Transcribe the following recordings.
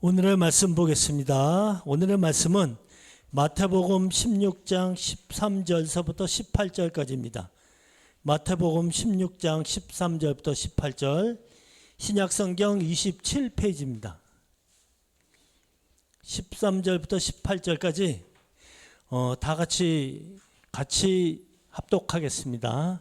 오늘의 말씀 보겠습니다. 오늘의 말씀은 마태복음 16장 13절서부터 18절까지입니다. 마태복음 16장 13절부터 18절, 신약성경 27페이지입니다. 13절부터 18절까지 다 같이 합독하겠습니다.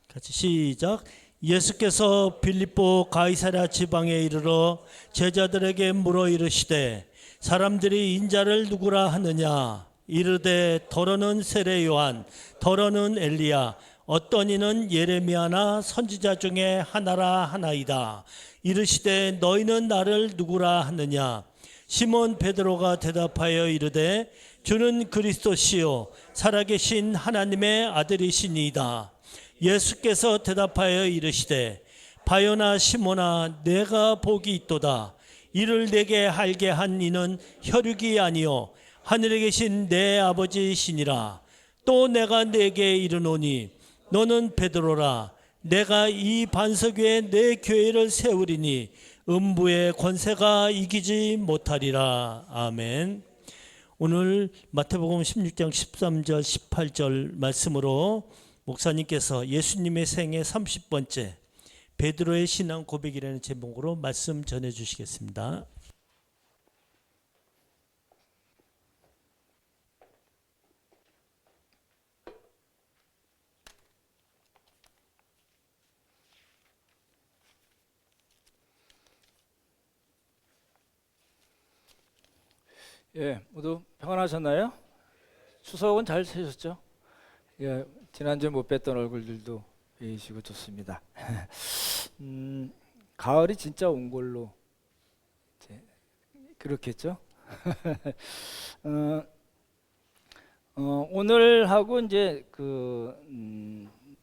같이 시작. 예수께서 빌립보 가이사랴 지방에 이르러 제자들에게 물어 이르시되 사람들이 인자를 누구라 하느냐. 이르되 더러는 세례 요한, 더러는 엘리야, 어떤 이는 예레미야나 선지자 중에 하나라 하나이다. 이르시되 너희는 나를 누구라 하느냐. 시몬 베드로가 대답하여 이르되 주는 그리스도시요 살아계신 하나님의 아들이시니이다. 예수께서 대답하여 이르시되 바요나 시몬아, 내가 복이 있도다. 이를 내게 알게 한 이는 혈육이 아니요 하늘에 계신 내 아버지시니라. 또 내가 내게 이르노니 너는 베드로라. 내가 이 반석 위에 내 교회를 세우리니 음부의 권세가 이기지 못하리라. 아멘. 오늘 마태복음 16장 13절 18절 말씀으로 목사님께서 예수님의 생애 30번째 베드로의 신앙 고백이라는 제목으로 말씀 전해 주시겠습니다. 예, 모두 평안하셨나요? 추석은 잘 새셨죠? 예, 지난주에 못 뵀던 얼굴들도 보이시고 좋습니다. 가을이 진짜 온 걸로 그렇겠죠? 오늘 하고 이제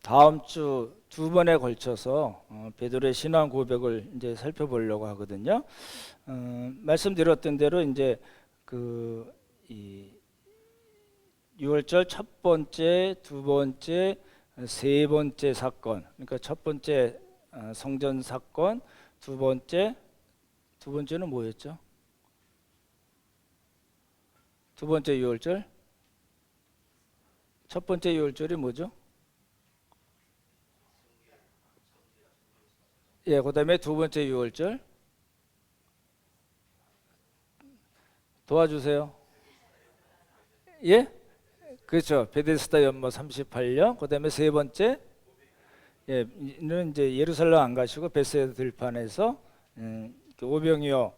다음 주 두 번에 걸쳐서 베드로의 신앙 고백을 이제 살펴보려고 하거든요. 말씀드렸던 대로 이제 이 6월절 첫 번째, 두 번째, 세 번째 사건. 그러니까 첫 번째 성전 사건, 두 번째는 뭐였죠? 두 번째 6월절. 첫 번째 6월절이 뭐죠? 예, 그다음에 두 번째 6월절. 도와주세요. 예? 그렇죠. 베데스다 연못 38년. 그다음에 세 번째, 는 이제 예루살렘 안 가시고 베세다 들판에서 오병이어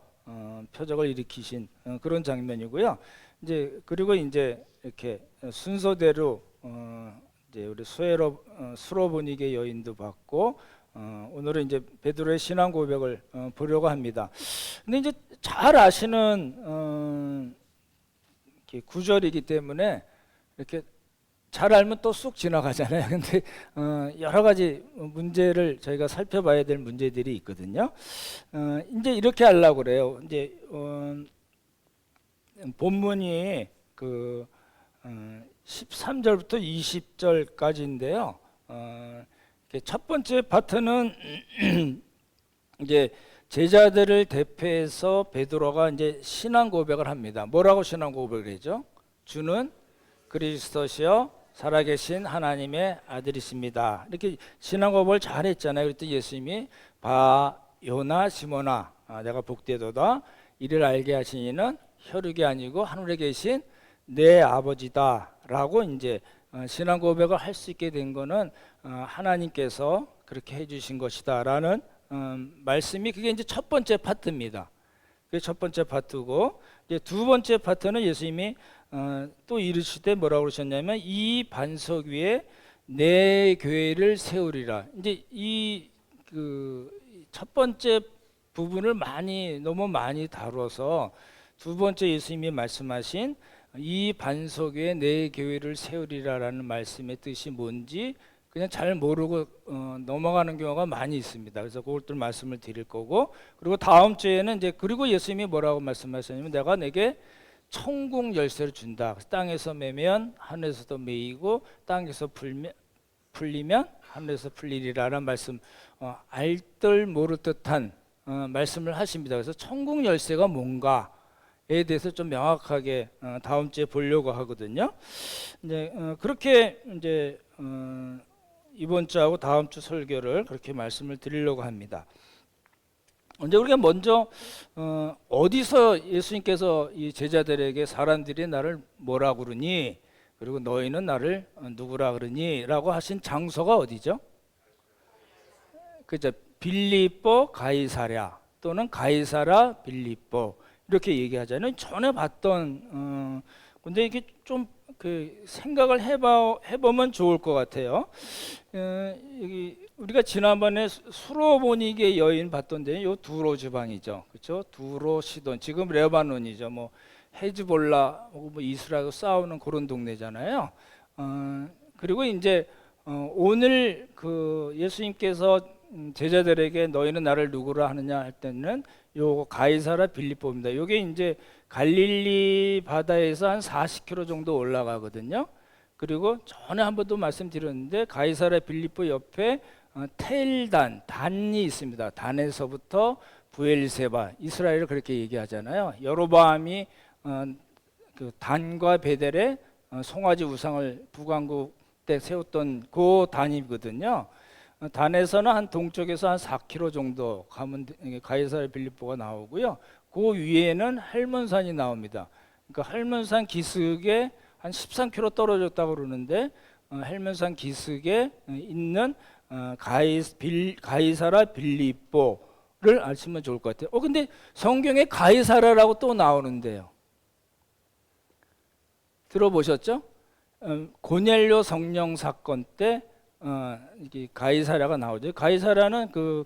표적을 일으키신 그런 장면이고요. 이제 그리고 이제 이렇게 순서대로 이제 우리 수로보니게 여인도 봤고, 오늘은 이제 베드로의 신앙 고백을 보려고 합니다. 근데 이제 잘 아시는 구절이기 때문에 이렇게 잘 알면 또 쑥 지나가잖아요. 근데 여러 가지 문제를 저희가 살펴봐야 될 문제들이 있거든요. 이제 이렇게 하려고 그래요. 이제 본문이 13절부터 20절까지인데요. 첫 번째 파트는 이제 제자들을 대표해서 베드로가 이제 신앙 고백을 합니다. 뭐라고 신앙 고백을 하죠? 주는 그리스도시요 살아계신 하나님의 아들이십니다. 이렇게 신앙 고백을 잘했잖아요. 그랬더니 예수님이 바요나 시몬아, 내가 복되도다. 이를 알게 하신 이는 혈육이 아니고 하늘에 계신 내 아버지다라고 이제 신앙 고백을 할 수 있게 된 거는 하나님께서 그렇게 해주신 것이다라는 말씀이, 그게 이제 첫 번째 파트입니다. 그게 첫 번째 파트고, 이제 두 번째 파트는 예수님이 또 이르시되 뭐라고 그러셨냐면 이 반석 위에 내 교회를 세우리라. 이제 이 첫 번째 부분을 너무 많이 다뤄서 두 번째 예수님이 말씀하신 이 반석 위에 내 교회를 세우리라라는 말씀의 뜻이 뭔지 그냥 잘 모르고 넘어가는 경우가 많이 있습니다. 그래서 그것들 말씀을 드릴 거고, 그리고 다음 주에는 이제 그리고 예수님이 뭐라고 말씀하셨냐면 내가 내게 천국 열쇠를 준다. 땅에서 매면 하늘에서도 매이고 땅에서 풀리면 하늘에서 풀리리라는 말씀, 알뜰 모를 듯한 말씀을 하십니다. 그래서 천국 열쇠가 뭔가에 대해서 좀 명확하게 다음 주에 보려고 하거든요. 이제 그렇게 이제 이번 주하고 다음 주 설교를 그렇게 말씀을 드리려고 합니다. 이제 우리가 먼저 어디서 예수님께서 이 제자들에게 사람들이 나를 뭐라 그러니, 그리고 너희는 나를 누구라 그러니 라고 하신 장소가 어디죠? 그죠? 빌립보 가이사랴 또는 가이사라 빌립보 이렇게 얘기하잖아요. 전에 봤던 근데 이게 좀 그 생각을 해보면 좋을 것 같아요. 여기 우리가 지난번에 수로보니게 여인 봤던 데는 요 두로 지방이죠, 그렇죠? 두로 시돈, 지금 레바논이죠. 뭐 헤즈볼라 뭐 이스라엘 싸우는 그런 동네잖아요. 그리고 이제 오늘 그 예수님께서 제자들에게 너희는 나를 누구라 하느냐 할 때는 요 가이사라 빌립보입니다. 요게 이제 갈릴리 바다에서 한 40km 정도 올라가거든요. 그리고 전에 한 번도 말씀드렸는데 가이사라 빌립보 옆에 단이 있습니다. 단에서부터 부엘세바, 이스라엘을 그렇게 얘기하잖아요. 여로보암이 그 단과 베델에 송아지 우상을 북왕국 때 세웠던 그 단이거든요. 단에서는 한 동쪽에서 한 4km 정도 가면 가이사라 빌립보가 나오고요. 그 위에는 헬몬산이 나옵니다. 그러니까 헬몬산 기슭에 한 13km 떨어졌다고 그러는데 헬몬산 기슭에 있는 가이사라 빌립보를 아시면 좋을 것 같아요. 근데 성경에 가이사라라고 또 나오는데요. 들어보셨죠? 고넬료 성령 사건 때 이게 가이사라가 나오죠. 가이사라는 그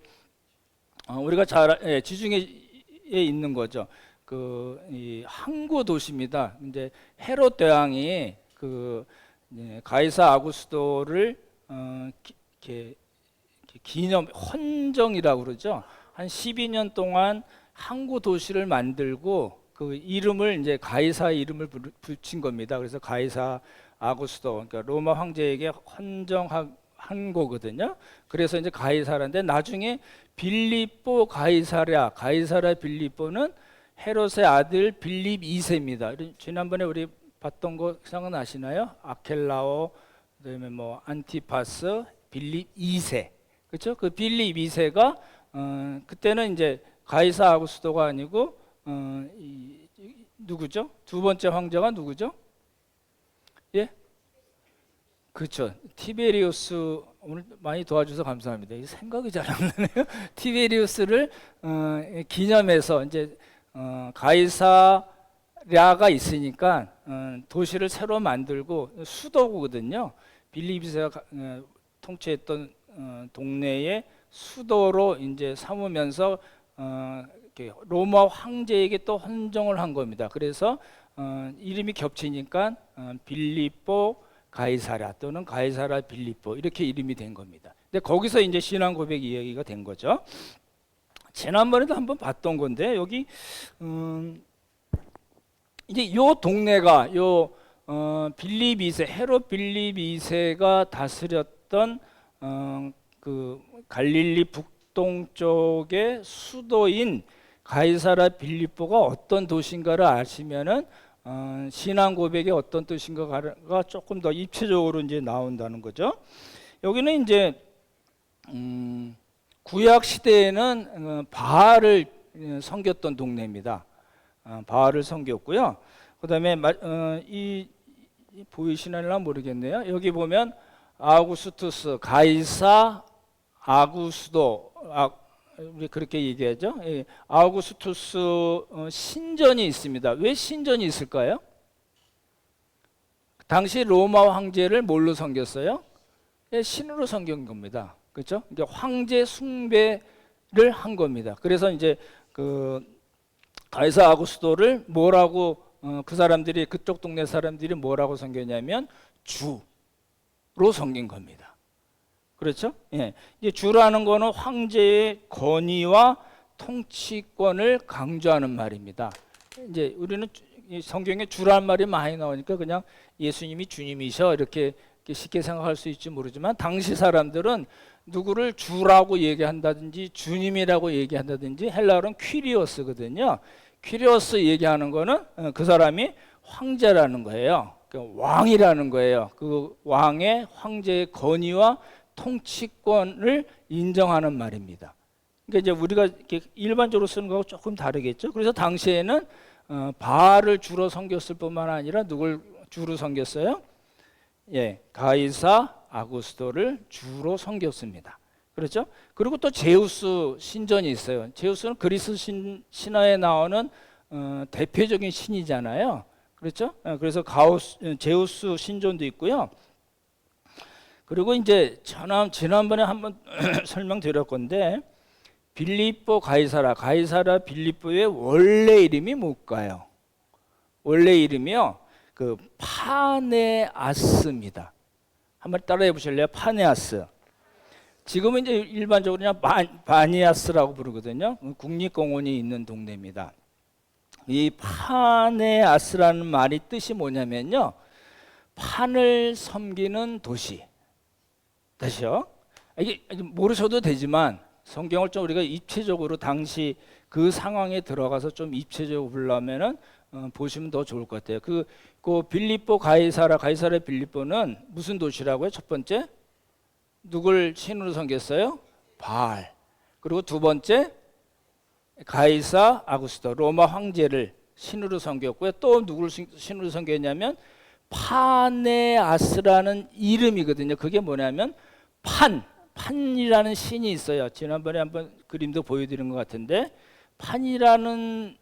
우리가 잘 지중해에 있는 거죠. 그 이 항구 도시입니다. 이제 헤롯 대왕이 그 가이사 아구스도를 기념 헌정이라고 그러죠. 한 12년 동안 항구 도시를 만들고 그 이름을 이제 가이사 이름을 붙인 겁니다. 그래서 가이사 아구스도, 그러니까 로마 황제에게 헌정한 거거든요. 그래서 이제 가이사라인데 나중에 빌립보 가이사랴, 가이사라 빌립보는 헤롯의 아들 빌립 2세입니다. 지난번에 우리 봤던 거 생각나시나요? 아켈라오, 그다음에 뭐 안티파스, 빌립 2세, 그렇죠? 그 빌립 2세가 그때는 이제 가이사 아구스도가 아니고 누구죠? 두 번째 황제가 누구죠? 예? 그렇죠. 티베리우스. 오늘 많이 도와주셔서 감사합니다. 이 생각이 잘 안 나네요. 티베리우스를 기념해서 이제 가이사랴가 있으니까 도시를 새로 만들고 수도거든요. 빌립이세가 통치했던 동네의 수도로 이제 삼으면서 로마 황제에게 또 헌정을 한 겁니다. 그래서 이름이 겹치니까 빌립보 가이사랴 또는 가이사라 빌립보 이렇게 이름이 된 겁니다. 근데 거기서 이제 신앙 고백 이야기가 된 거죠. 지난번에도 한번 봤던 건데 여기 이제 요 동네가 요 빌립 2세, 헤롯 빌립 2세가 다스렸던 그 갈릴리 북동쪽의 수도인 가이사라 빌립보가 어떤 도시인가를 아시면은 신앙 고백이 어떤 뜻인가가 조금 더 입체적으로 이제 나온다는 거죠. 여기는 이제 구약 시대에는 바알을 섬겼던 동네입니다. 바알을 섬겼고요. 그다음에 이 보이시나 모르겠네요. 여기 보면 아구스투스, 가이사 아구스도, 우리 그렇게 얘기하죠. 아우구스투스 신전이 있습니다. 왜 신전이 있을까요? 당시 로마 황제를 뭘로 섬겼어요? 신으로 섬긴 겁니다. 그렇죠? 이제 황제 숭배를 한 겁니다. 그래서 이제 그 가이사 아구스도를 뭐라고 그 사람들이, 그쪽 동네 사람들이 뭐라고 섬겼냐면 주로 섬긴 겁니다. 그렇죠? 예. 이제 주라는 거는 황제의 권위와 통치권을 강조하는 말입니다. 이제 우리는 성경에 주라는 말이 많이 나오니까 그냥 예수님이 주님이셔 이렇게 쉽게 생각할 수 있지 모르지만 당시 사람들은 누구를 주라고 얘기한다든지 주님이라고 얘기한다든지 헬라어는 퀴리오스거든요. 퀴리오스 얘기하는 거는 그 사람이 황제라는 거예요. 왕이라는 거예요. 그 왕의 황제의 권위와 통치권을 인정하는 말입니다. 그러니까 이제 우리가 이렇게 일반적으로 쓰는 거하고 조금 다르겠죠. 그래서 당시에는 바알을 주로 섬겼을 뿐만 아니라 누굴 주로 섬겼어요? 예, 가이사 아구스토를 주로 섬겼습니다. 그렇죠? 그리고 또 제우스 신전이 있어요. 제우스는 그리스 신화에 나오는 대표적인 신이잖아요. 그렇죠? 그래서 제우스 신전도 있고요. 그리고 이제 지난번에 한번 설명드릴 건데 빌립보 가이사라 빌립보의 원래 이름이 뭘까요? 원래 이름이요. 그 파네아스입니다. 한번 따라해 보실래요? 파네아스. 지금은 이제 일반적으로 그냥 바니아스라고 부르거든요. 국립공원이 있는 동네입니다. 이 파네아스라는 말이 뜻이 뭐냐면요. 판을 섬기는 도시. 다시요. 이게 모르셔도 되지만 성경을 좀 우리가 입체적으로 당시 그 상황에 들어가서 좀 입체적으로 보려면은 보시면 더 좋을 것 같아요. 그 빌립보 가이사라 빌립보는 무슨 도시라고요? 첫 번째 누굴 신으로 섬겼어요? 바알. 그리고 두 번째 가이사 아구스토 로마 황제를 신으로 섬겼고요. 또 누구를 신으로 섬겼냐면 파네아스라는 이름이거든요. 그게 뭐냐면 판이라는 신이 있어요. 지난번에 한번 그림도 보여드린 것 같은데 판이라는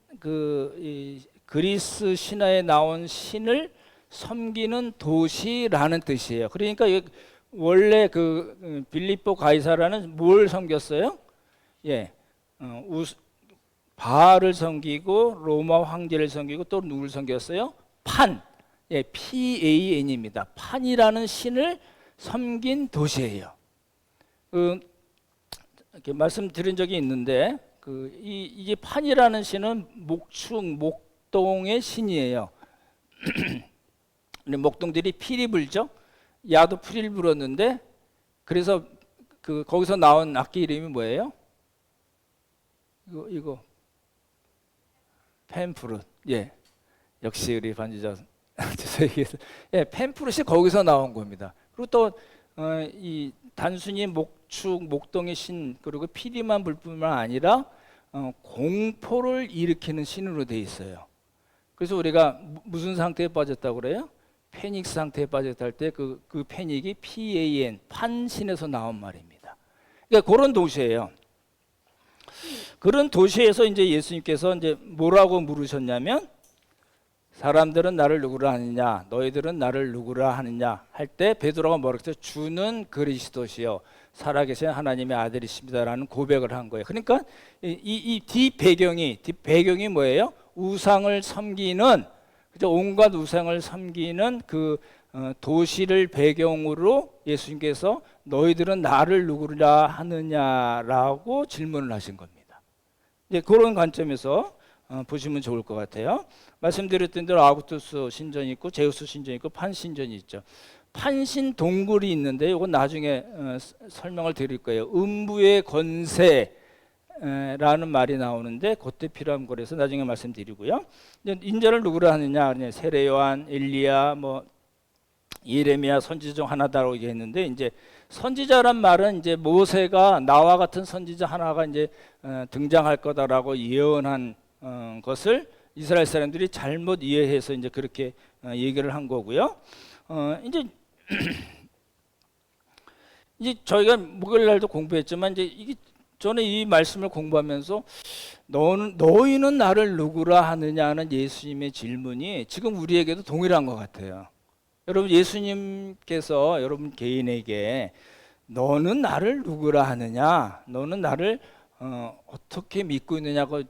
그리스 신화에 나온 신을 섬기는 도시라는 뜻이에요. 그러니까 원래 그 빌립보 가이사라는 뭘 섬겼어요? 예, 바알을 섬기고 로마 황제를 섬기고 또 누굴 섬겼어요? 예, PAN입니다. 판이라는 신을 섬긴 도시예요. 이렇게 말씀드린 적이 있는데 이게 판이라는 신은 목동의 신이에요. 목동들이 피리 불죠. 야도 피리를 불었는데 그래서 거기서 나온 악기 이름이 뭐예요? 이거 펜프룻. 예, 역시 우리 반주자 예, 펜프룻이 거기서 나온 겁니다. 그리고 또 이 단순히 목동의 신 그리고 피리만 불 뿐만 아니라 공포를 일으키는 신으로 돼 있어요. 그래서 우리가 무슨 상태에 빠졌다고 그래요? 패닉 상태에 빠졌다 할 때 그 패닉이 PAN 판신에서 나온 말입니다. 그러니까 그런 도시예요. 그런 도시에서 이제 예수님께서 이제 뭐라고 물으셨냐면 사람들은 나를 누구라 하느냐 너희들은 나를 누구라 하느냐 할 때 베드로가 뭐라고 했어요? 주는 그리스도시요 살아계신 하나님의 아들이십니다라는 고백을 한 거예요. 그러니까 이 뒷배경이 뭐예요? 우상을 섬기는 온갖 우상을 섬기는 그 도시를 배경으로 예수님께서 너희들은 나를 누구라 하느냐라고 질문을 하신 겁니다. 이제 그런 관점에서 보시면 좋을 것 같아요. 말씀드렸던 대로 아구투스 신전이 있고 제우스 신전이 있고 판 신전이 있죠. 판신 동굴이 있는데 이건 나중에 설명을 드릴 거예요. 음부의 권세라는 말이 나오는데 그때 필요한 거라서 나중에 말씀드리고요. 인자를 누구라 하느냐? 세례 요한, 엘리야, 뭐 예레미야 선지자 중 하나다라고 얘기했는데 이제 선지자란 말은 이제 모세가 나와 같은 선지자 하나가 이제 등장할 거다라고 예언한 것을 이스라엘 사람들이 잘못 이해해서 이제 그렇게 얘기를 한 거고요. 이제 저희가 목요일 날도 공부했지만 이제 저는 이 말씀을 공부하면서 너희는 나를 누구라 하느냐는 예수님의 질문이 지금 우리에게도 동일한 것 같아요. 여러분 예수님께서 여러분 개인에게 너는 나를 누구라 하느냐, 너는 나를 어떻게 믿고 있느냐고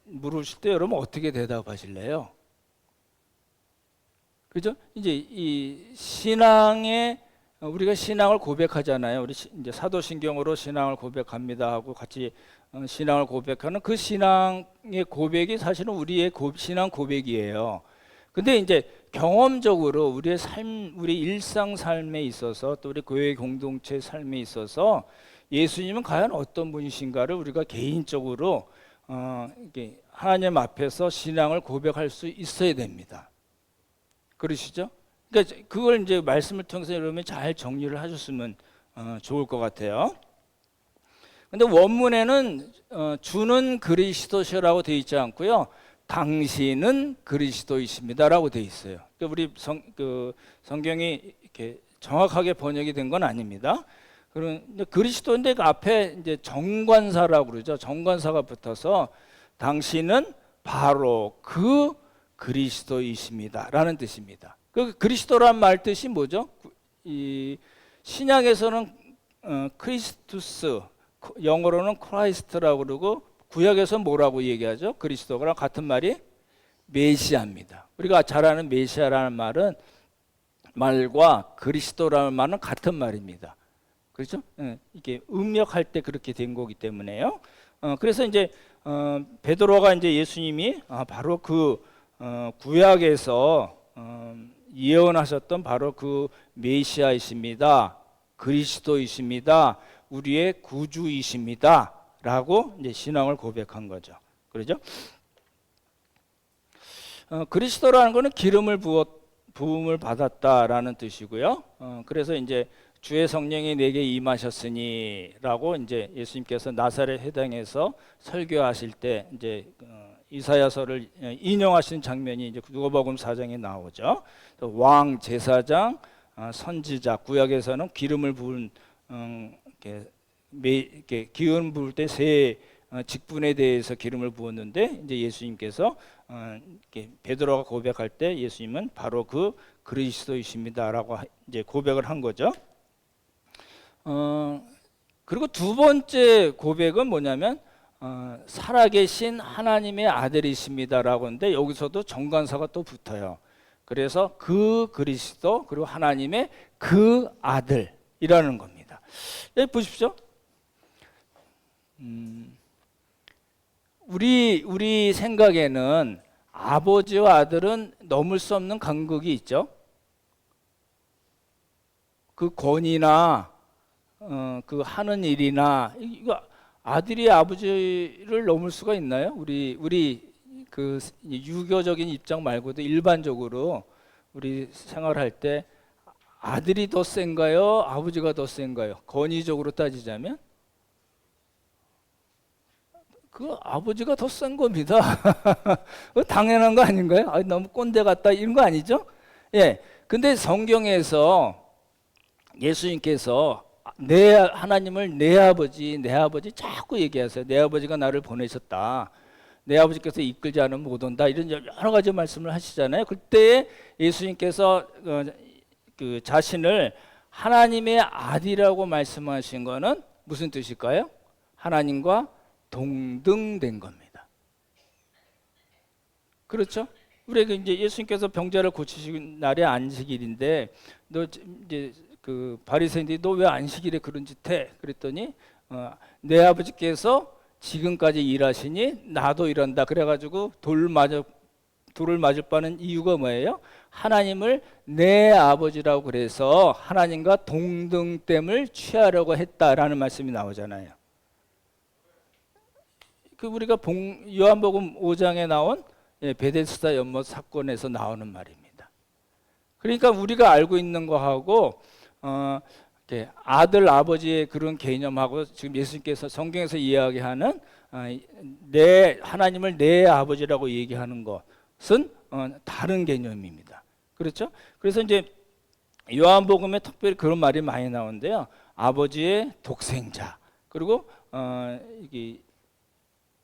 물으실 때 여러분 어떻게 대답하실래요? 그죠? 이제 이 신앙의 우리가 신앙을 고백하잖아요. 우리 이제 사도신경으로 신앙을 고백합니다 하고 같이 신앙을 고백하는 그 신앙의 고백이 사실은 우리의 신앙 고백이에요. 근데 이제 경험적으로 우리의 삶, 우리 일상 삶에 있어서 또 우리 교회 공동체 삶에 있어서 예수님은 과연 어떤 분이신가를 우리가 개인적으로 이렇게 하나님 앞에서 신앙을 고백할 수 있어야 됩니다. 그러시죠? 그러니까 그걸 이제 말씀을 통해서 여러분이 잘 정리를 하셨으면 좋을 것 같아요. 근데 원문에는 주는 그리스도시라고 되어 있지 않고요. 당신은 그리스도이십니다라고 되어 있어요. 그러니까 우리 성경이 이렇게 정확하게 번역이 된 건 아닙니다. 그런데 그리스도인데 그 앞에 이제 정관사라고 그러죠. 정관사가 붙어서 당신은 바로 그 그리스도이십니다라는 뜻입니다. 그 그리스도란 말 뜻이 뭐죠? 이 신약에서는 크리스투스, 영어로는 크라이스트라고 그러고 구약에서 뭐라고 얘기하죠? 그리스도랑 같은 말이 메시아입니다. 우리가 잘 아는 메시아라는 말과 그리스도라는 말은 같은 말입니다. 그렇죠? 이게 음력할 때 그렇게 된 거기 때문에요. 그래서 이제 베드로가 이제 예수님이 바로 그 구약에서 예언하셨던 바로 그 메시아이십니다. 그리스도이십니다. 우리의 구주이십니다. 라고 이제 신앙을 고백한 거죠. 그렇죠? 그리스도라는 것은 기름을 부음을 받았다라는 뜻이고요. 그래서 이제 주의 성령이 내게 임하셨으니라고 이제 예수님께서 나사렛 회당에서 설교하실 때 이제 이사야서를 인용하신 장면이 이제 누가복음 4장에 나오죠. 또 왕, 제사장, 선지자, 구약에서는 기름을 부은 이렇게 기름 부을 때 세 직분에 대해서 기름을 부었는데 이제 예수님께서 이렇게 베드로가 고백할 때 예수님은 바로 그 그리스도이십니다라고 이제 고백을 한 거죠. 그리고 두 번째 고백은 뭐냐면 살아계신 하나님의 아들이십니다라고 하는데 여기서도 정관사가 또 붙어요. 그래서 그 그리스도 그리고 하나님의 그 아들이라는 겁니다. 여기 보십시오. 우리 생각에는 아버지와 아들은 넘을 수 없는 간극이 있죠. 그 권위나 그 하는 일이나 이거 아들이 아버지를 넘을 수가 있나요? 우리 그 유교적인 입장 말고도 일반적으로 우리 생활할 때 아들이 더 센가요? 아버지가 더 센가요? 권위적으로 따지자면 그 아버지가 더 센 겁니다. 당연한 거 아닌가요? 너무 꼰대 같다 이런 거 아니죠? 예. 근데 성경에서 예수님께서 하나님을 내 아버지 자꾸 얘기하세요. 내 아버지가 나를 보내셨다. 내 아버지께서 이끌지 않으면 못 온다. 이런 여러 가지 말씀을 하시잖아요. 그때 예수님께서 그 자신을 하나님의 아들이라고 말씀하신 거는 무슨 뜻일까요? 하나님과 동등된 겁니다. 그렇죠? 우리가 이제 예수님께서 병자를 고치신 날이 안식일인데 너 이제 그 바리새인들이 너 왜 안식일에 그런 짓 해? 그랬더니 내 아버지께서 지금까지 일하시니 나도 일한다. 그래가지고 돌을 맞을 바는 이유가 뭐예요? 하나님을 내 아버지라고 그래서 하나님과 동등됨을 취하려고 했다라는 말씀이 나오잖아요. 그 우리가 요한복음 5장에 나온 베데스다 연못 사건에서 나오는 말입니다. 그러니까 우리가 알고 있는 거하고 아들 아버지의 그런 개념하고 지금 예수님께서 성경에서 이야기하는 하나님을 내 아버지라고 얘기하는 것은 다른 개념입니다. 그렇죠? 그래서 이제 요한복음에 특별히 그런 말이 많이 나오는데요. 아버지의 독생자 그리고 이게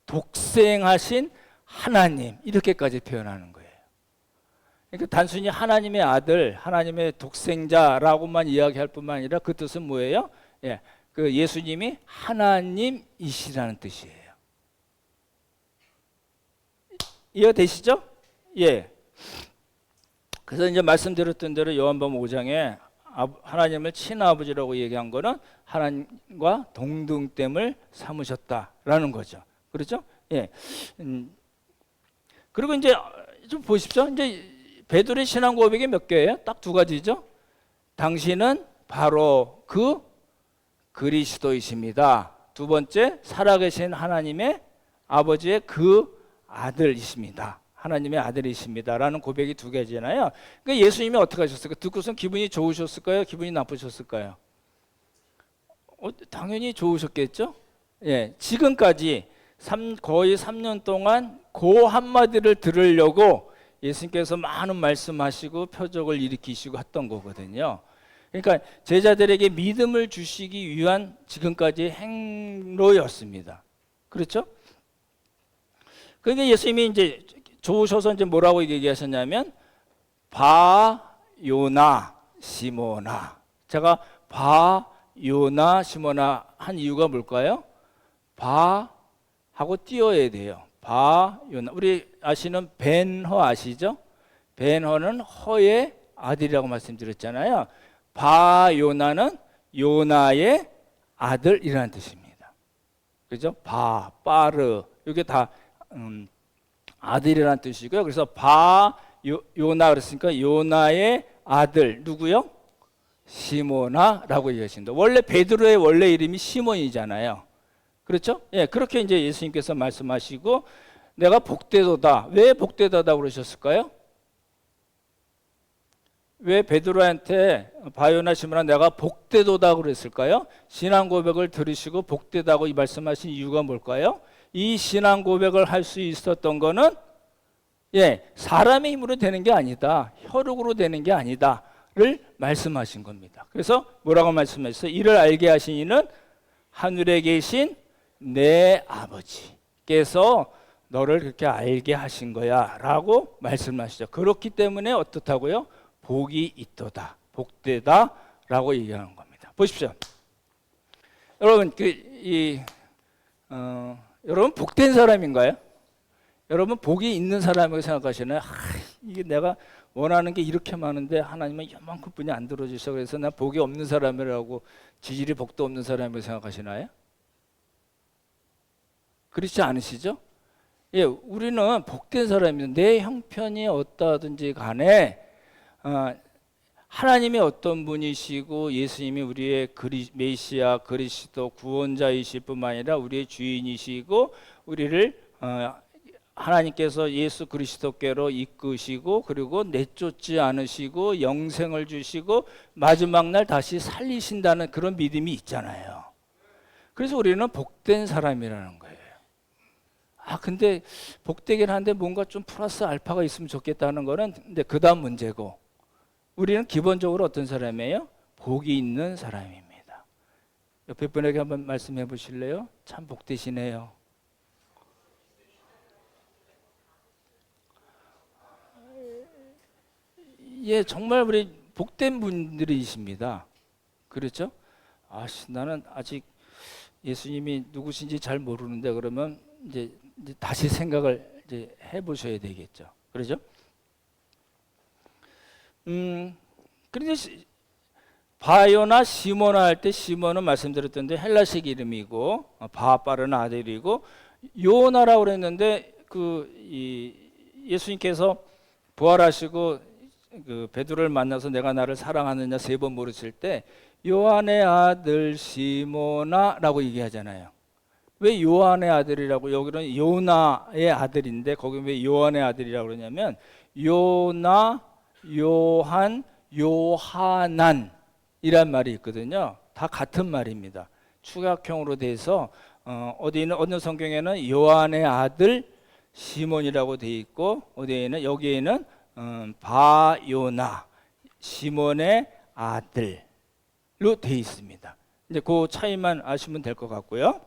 독생하신 하나님 이렇게까지 표현하는 거예요. 그러니까 단순히 하나님의 아들, 하나님의 독생자라고만 이야기할 뿐만 아니라 그 뜻은 뭐예요? 그 예수님이 하나님이시라는 뜻이에요. 이해되시죠? 예. 그래서 이제 말씀드렸던 대로 요한복음 5장에 하나님을 친아버지라고 얘기한 거는 하나님과 동등됨을 삼으셨다라는 거죠. 그렇죠? 예. 그리고 이제 좀 보십시오. 이제 베드로의 신앙 고백이 몇 개예요? 딱 두 가지죠. 당신은 바로 그 그리스도이십니다. 두 번째, 살아계신 하나님의 아버지의 그 아들이십니다. 하나님의 아들이십니다라는 고백이 두 개잖아요. 그러니까 예수님이 어떻게 하셨을까요? 듣고선 기분이 좋으셨을까요? 기분이 나쁘셨을까요? 당연히 좋으셨겠죠? 예, 지금까지 거의 3년 동안 그 한마디를 들으려고 예수님께서 많은 말씀하시고 표적을 일으키시고 했던 거거든요. 그러니까 제자들에게 믿음을 주시기 위한 지금까지 행로였습니다. 그렇죠? 그러니까 예수님이 이제 좋으셔서 이제 뭐라고 얘기하셨냐면 바요나 시모나. 제가 바요나 시모나 한 이유가 뭘까요? 바하고 띄어야 돼요. 바요나. 우리 아시는 벤허 아시죠? 벤허는 허의 아들이라고 말씀드렸잖아요. 바요나는 요나의 아들이라는 뜻입니다. 그죠? 빠르 이게 다 아들이라는 뜻이고요. 그래서 요나 그랬으니까 요나의 아들 누구요? 시모나라고 얘기하십니다. 원래 베드로의 원래 이름이 시몬이잖아요. 그렇죠? 예, 그렇게 이제 예수님께서 말씀하시고 내가 복되도다. 왜 복되다고 그러셨을까요? 왜 베드로한테 바요나 시모나 내가 복되도다 그랬을까요? 신앙 고백을 들으시고 복되다고 이 말씀하신 이유가 뭘까요? 이 신앙 고백을 할 수 있었던 거는 사람의 힘으로 되는 게 아니다. 혈육으로 되는 게 아니다를 말씀하신 겁니다. 그래서 뭐라고 말씀하셨어요? 이를 알게 하신 이는 하늘에 계신 내 아버지께서 너를 그렇게 알게 하신 거야 라고 말씀하시죠. 그렇기 때문에 어떻다고요? 복이 있도다, 복되다 라고 얘기하는 겁니다. 보십시오. 여러분 여러분 복된 사람인가요? 여러분 복이 있는 사람이라고 생각하시나요? 이게 내가 원하는 게 이렇게 많은데 하나님은 이만큼 뿐이 안 들어주셔. 그래서 나 복이 없는 사람이라고 지질이 복도 없는 사람이라고 생각하시나요? 그렇지 않으시죠? 예, 우리는 복된 사람입니다. 내 형편이 어떠하든지 간에 하나님이 어떤 분이시고 예수님이 우리의 메시아 그리스도 구원자이실 뿐만 아니라 우리의 주인이시고 우리를 하나님께서 예수 그리스도께로 이끄시고 그리고 내쫓지 않으시고 영생을 주시고 마지막 날 다시 살리신다는 그런 믿음이 있잖아요. 그래서 우리는 복된 사람이라는 거예요. 근데 복되긴 한데 뭔가 좀 플러스 알파가 있으면 좋겠다는 거는 근데 그 다음 문제고 우리는 기본적으로 어떤 사람이에요? 복이 있는 사람입니다. 옆에 분에게 한번 말씀해 보실래요? 참 복되시네요. 예, 정말 우리 복된 분들이십니다. 그렇죠? 나는 아직 예수님이 누구신지 잘 모르는데 그러면 이제 다시 생각을 이제 해보셔야 되겠죠. 그렇죠? 그런데 바요나 시모나 할 때 시몬은 말씀드렸던데 헬라식 이름이고 바빠르는 아들이고 요나라고 그랬는데 예수님께서 부활하시고 베드로를 만나서 내가 나를 사랑하느냐 3번 물으실 때 요한의 아들 시모나라고 얘기하잖아요. 왜 요한의 아들이라고? 여기는 요나의 아들인데 거기 왜 요한의 아들이라고 그러냐면 요나, 요한, 요하난 이란 말이 있거든요. 다 같은 말입니다. 축약형으로 돼서 어느 성경에는 요한의 아들 시몬이라고 돼 있고 여기에는 바요나 시몬의 아들로 돼 있습니다. 이제 그 차이만 아시면 될 것 같고요.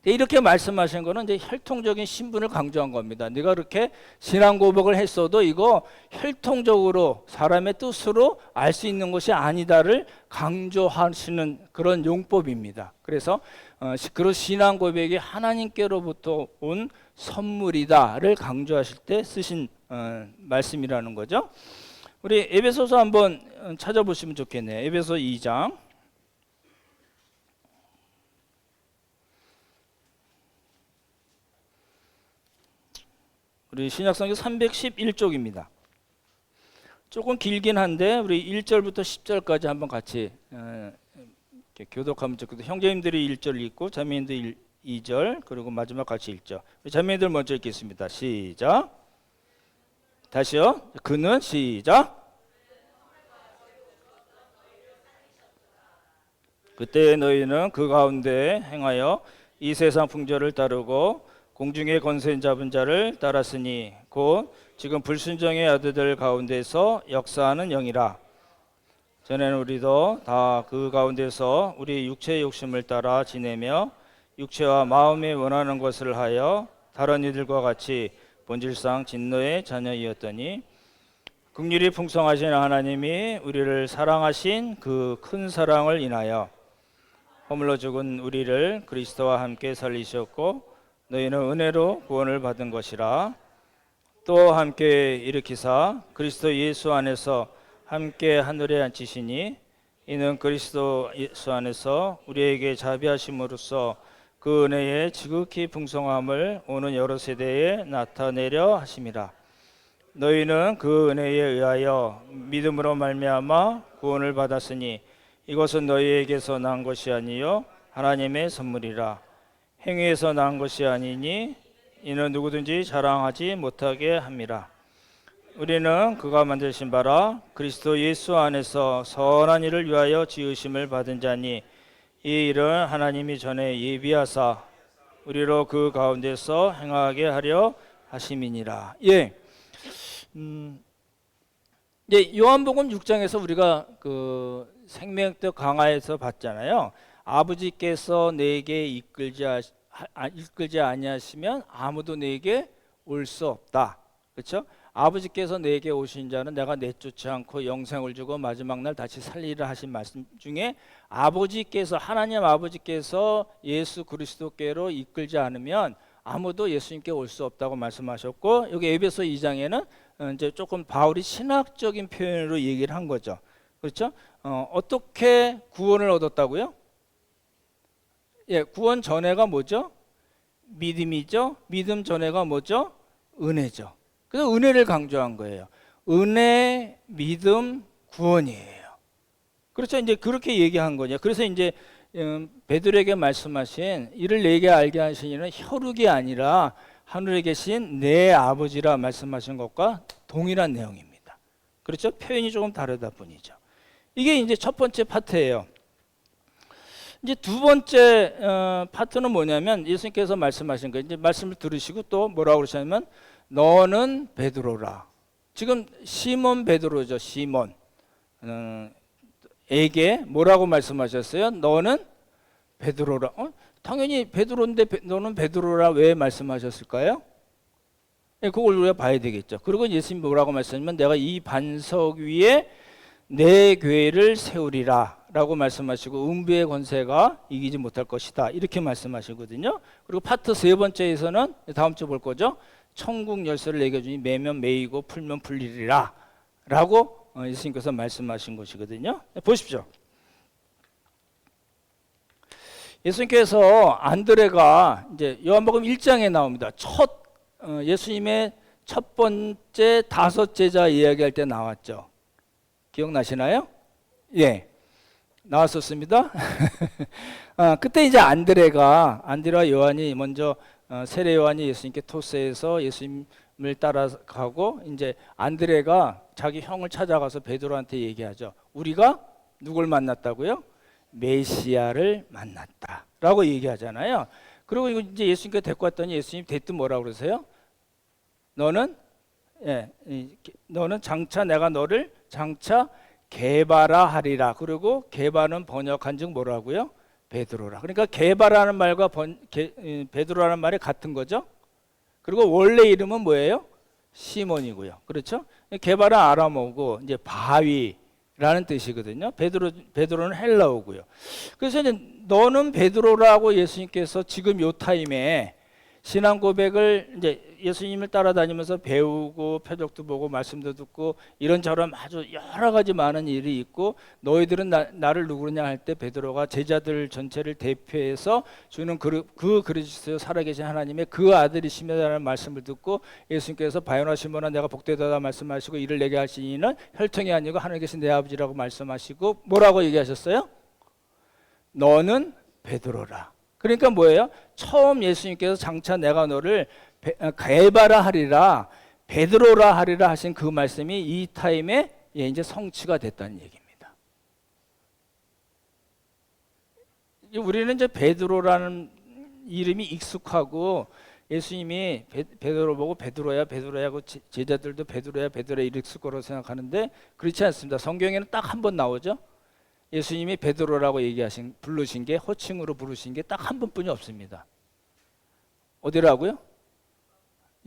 이렇게 말씀하신 거는 이제 혈통적인 신분을 강조한 겁니다. 네가 그렇게 신앙 고백을 했어도 이거 혈통적으로 사람의 뜻으로 알 수 있는 것이 아니다를 강조하시는 그런 용법입니다. 그래서 그런 신앙 고백이 하나님께로부터 온 선물이다를 강조하실 때 쓰신 말씀이라는 거죠. 우리 에베소서 한번 찾아보시면 좋겠네요. 에베소 2장. 우리 신약성경 311쪽입니다. 조금 길긴 한데 우리 1절부터 10절까지 한번 같이 이렇게 교독하면 좋거든요. 형제님들이 1절 읽고 자매님들 2절 그리고 마지막 같이 읽죠. 우리 자매님들 먼저 읽겠습니다. 시작. 다시요. 그는 시작. 그때 너희는 그 가운데 행하여 이 세상 풍조를 따르고 공중의 권세 잡은 자를 따랐으니 곧 지금 불순종의 아들들 가운데서 역사하는 영이라. 전에는 우리도 다 그 가운데서 우리 육체의 욕심을 따라 지내며 육체와 마음이 원하는 것을 하여 다른 이들과 같이 본질상 진노의 자녀이었더니 긍휼이 풍성하신 하나님이 우리를 사랑하신 그 큰 사랑을 인하여 허물로 죽은 우리를 그리스도와 함께 살리셨고 너희는 은혜로 구원을 받은 것이라. 또 함께 일으키사 그리스도 예수 안에서 함께 하늘에 앉히시니 이는 그리스도 예수 안에서 우리에게 자비하심으로써 그 은혜의 지극히 풍성함을 오는 여러 세대에 나타내려 하심이라. 너희는 그 은혜에 의하여 믿음으로 말미암아 구원을 받았으니 이것은 너희에게서 난 것이 아니요 하나님의 선물이라. 행위에서 난 것이 아니니 이는 누구든지 자랑하지 못하게 함이라. 우리는 그가 만드신 바라 그리스도 예수 안에서 선한 일을 위하여 지으심을 받은 자니 이 일은 하나님이 전에 예비하사 우리로 그 가운데서 행하게 하려 하심이니라. 예. 요한복음 6장에서 우리가 그 생명떡 강화에서 봤잖아요. 아버지께서 내게 이끌지 아니하시면 아무도 내게 올 수 없다. 그렇죠? 아버지께서 내게 오신 자는 내가 내쫓지 않고 영생을 주고 마지막 날 다시 살리라 하신 말씀 중에 아버지께서 하나님 아버지께서 예수 그리스도께로 이끌지 않으면 아무도 예수님께 올 수 없다고 말씀하셨고 여기 에베소 2장에는 이제 조금 바울이 신학적인 표현으로 얘기를 한 거죠. 그렇죠? 어떻게 구원을 얻었다고요? 예, 구원 전에가 뭐죠? 믿음이죠. 믿음 전에가 뭐죠? 은혜죠. 그래서 은혜를 강조한 거예요. 은혜, 믿음, 구원이에요. 그렇죠? 이제 그렇게 얘기한 거죠. 그래서 이제 베드로에게 말씀하신 이를 내게 알게 하신 이는 혈육이 아니라 하늘에 계신 내 아버지라 말씀하신 것과 동일한 내용입니다. 그렇죠? 표현이 조금 다르다 뿐이죠. 이게 이제 첫 번째 파트예요. 이제 두 번째 파트는 뭐냐면 예수님께서 말씀하신 거예요. 이제 말씀을 들으시고 또 뭐라고 그러셨냐면 너는 베드로라. 지금 시몬 베드로죠. 시몬 에게 뭐라고 말씀하셨어요? 너는 베드로라. 당연히 베드로인데 너는 베드로라 왜 말씀하셨을까요? 예, 그걸 우리가 봐야 되겠죠. 그리고 예수님이 뭐라고 말씀하시면 내가 이 반석 위에 내 교회를 세우리라 라고 말씀하시고 음부의 권세가 이기지 못할 것이다 이렇게 말씀하시거든요. 그리고 파트 세 번째에서는 다음 주 볼 거죠. 천국 열쇠를 내게 주니 매면 매이고 풀면 풀리리라 라고 예수님께서 말씀하신 것이거든요. 보십시오. 예수님께서 안드레가 이제 요한복음 1장에 나옵니다. 예수님의 첫 번째 5 제자 이야기할 때 나왔죠. 기억나시나요? 예, 나왔었습니다. 그때 이제 안드레와 요한이 먼저 세례 요한이 예수님께 토스해서 예수님을 따라가고 이제 안드레가 자기 형을 찾아가서 베드로한테 얘기하죠. 우리가 누굴 만났다고요? 메시아를 만났다라고 얘기하잖아요. 그리고 이제 예수님께 데리고 왔더니 예수님 대뜸 뭐라고 그러세요? 너는 장차 내가 너를 장차 게바라 하리라. 그리고 게바는 번역한즉 뭐라고요? 베드로라. 그러니까 게바라는 말과 베드로라는 말이 같은 거죠. 그리고 원래 이름은 뭐예요? 시몬이고요. 그렇죠? 게바는 아람어고 이제 바위라는 뜻이거든요. 베드로는 헬라어고요. 그래서 이제 너는 베드로라고 예수님께서 지금 요 타임에 신앙 고백을 이제 예수님을 따라다니면서 배우고 표적도 보고 말씀도 듣고 이런저런 아주 여러 가지 많은 일이 있고 너희들은 나를 누구냐 할 때 베드로가 제자들 전체를 대표해서 주는 그 그리스도 살아계신 하나님의 그 아들이시며라는 말씀을 듣고 예수님께서 바요나 시몬아 내가 복되다 말씀하시고 이를 내게 하신 이는 혈통이 아니고 하늘에 계신 내 아버지라고 말씀하시고 뭐라고 얘기하셨어요? 너는 베드로라. 그러니까 뭐예요? 처음 예수님께서 장차 내가 너를 게바라 하리라 베드로라 하리라 하신 그 말씀이 이 타임에 이제 성취가 됐다는 얘기입니다. 우리는 이제 베드로라는 이름이 익숙하고 예수님이 베드로 보고 베드로야 하고 제자들도 베드로야 이랬을 거라고 생각하는데 그렇지 않습니다. 성경에는 딱 한 번 나오죠. 예수님이 베드로라고 부르신 게 호칭으로 부르신 게 딱 한 번뿐이 없습니다. 어디라고요?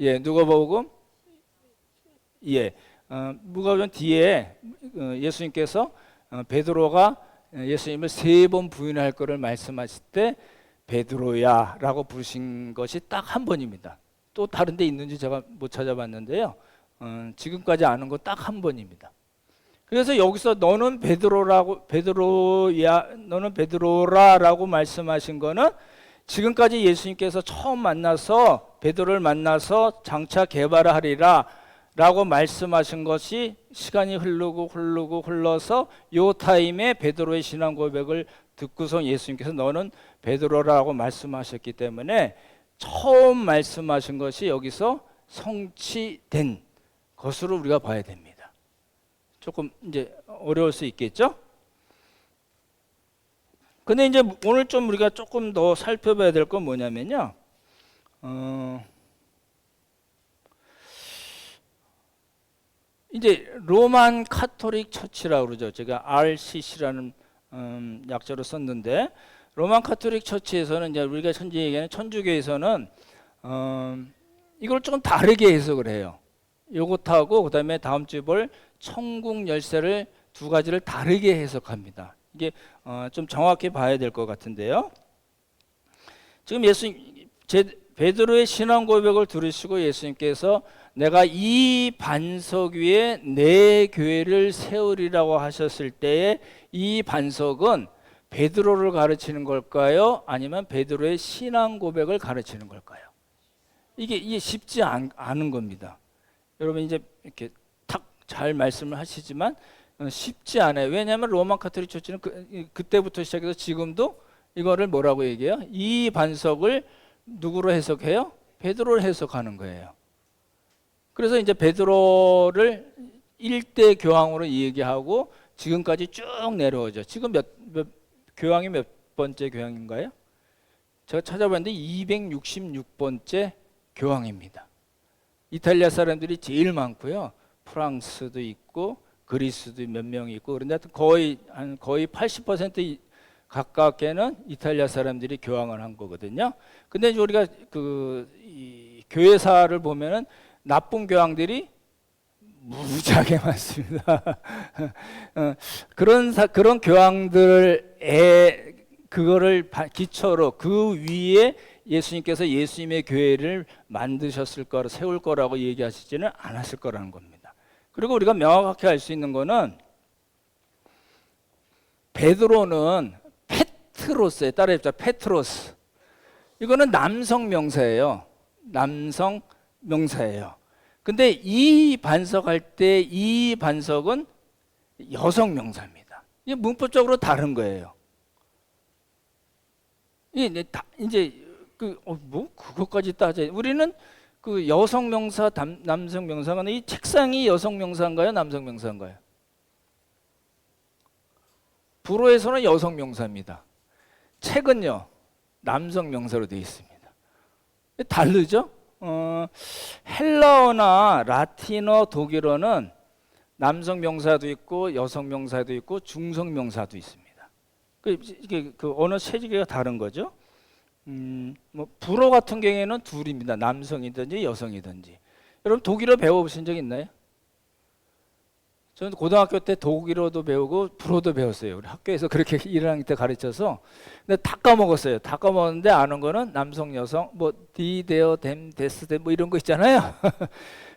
예, 누가복음 예, 누가복음 뒤에 예수님께서 베드로가 예수님을 3번 부인할 것을 말씀하실 때 베드로야라고 부르신 것이 딱 한 번입니다. 또 다른 데 있는지 제가 못 찾아봤는데요. 지금까지 아는 거 딱 한 번입니다. 그래서 여기서 너는 베드로라라고 말씀하신 거는 지금까지 예수님께서 처음 만나서 베드로를 만나서 장차 게바라 하리라 라고 말씀하신 것이 시간이 흘러서 요 타임에 베드로의 신앙 고백을 듣고서 예수님께서 너는 베드로라고 말씀하셨기 때문에 처음 말씀하신 것이 여기서 성취된 것으로 우리가 봐야 됩니다. 조금 이제 어려울 수 있겠죠? 근데 이제 오늘 좀 우리가 조금 더 살펴봐야 될 건 뭐냐면요. 이제 로만 카톨릭 처치라고 그러죠. 제가 RCC라는 약자로 썼는데 로만 카톨릭 처치에서는 이제 우리가 현재 얘기하는 천주교에서는 이걸 조금 다르게 해석을 해요. 요것하고 그다음에 다음 주에 볼 천국 열쇠를 두 가지를 다르게 해석합니다. 이게 좀 정확히 봐야 될 것 같은데요. 지금 베드로의 신앙 고백을 들으시고 예수님께서 내가 이 반석 위에 내 교회를 세우리라고 하셨을 때에 이 반석은 베드로를 가르치는 걸까요? 아니면 베드로의 신앙 고백을 가르치는 걸까요? 이게 쉽지 않은 겁니다. 여러분 이제 이렇게 탁 잘 말씀을 하시지만 쉽지 않아요. 왜냐하면 로마 카톨릭 처치는 그때부터 시작해서 지금도 이거를 뭐라고 얘기해요? 이 반석을 누구로 해석해요? 베드로를 해석하는 거예요. 그래서 이제 베드로를 1대 교황으로 얘기하고 지금까지 쭉 내려오죠. 지금 교황이 몇 번째 교황인가요? 제가 찾아봤는데 266번째 교황입니다. 이탈리아 사람들이 제일 많고요. 프랑스도 있고 그리스도 몇 명 있고 그런데 거의 80% 가깝게는 이탈리아 사람들이 교황을 한 거거든요. 근데 이제 우리가 이 교회사를 보면은 나쁜 교황들이 무지하게 많습니다. 그런 교황들의 그거를 기초로 그 위에 예수님께서 예수님의 교회를 만드셨을 거라 세울 거라고 얘기하시지는 않았을 거라는 겁니다. 그리고 우리가 명확하게 알 수 있는 거는 베드로는 페트로스에 따라해보자. 페트로스. 이거는 남성 명사예요. 남성 명사예요. 근데 이 반석할 때 이 반석은 여성 명사입니다. 이게 문법적으로 다른 거예요. 이제 그것까지 따져. 우리는 그 여성 명사, 남성 명사가 이 책상이 여성 명사인가요, 남성 명사인가요? 불어에서는 여성 명사입니다. 책은요, 남성 명사로 되어 있습니다. 다르죠? 헬라어나 라틴어, 독일어는 남성 명사도 있고 여성 명사도 있고 중성 명사도 있습니다. 그 언어 체계가 다른 거죠. 불어 같은 경우에는 둘입니다. 남성이든지 여성이든지. 여러분 독일어 배워보신 적 있나요? 저는 고등학교 때 독일어도 배우고 불어도 배웠어요. 우리 학교에서 그렇게 1학년 때 가르쳐서. 근데 다 까먹었어요. 다 까먹었는데 아는 거는 남성, 여성, 디, 데어, 댐, 데스, 댐 뭐 이런 거 있잖아요.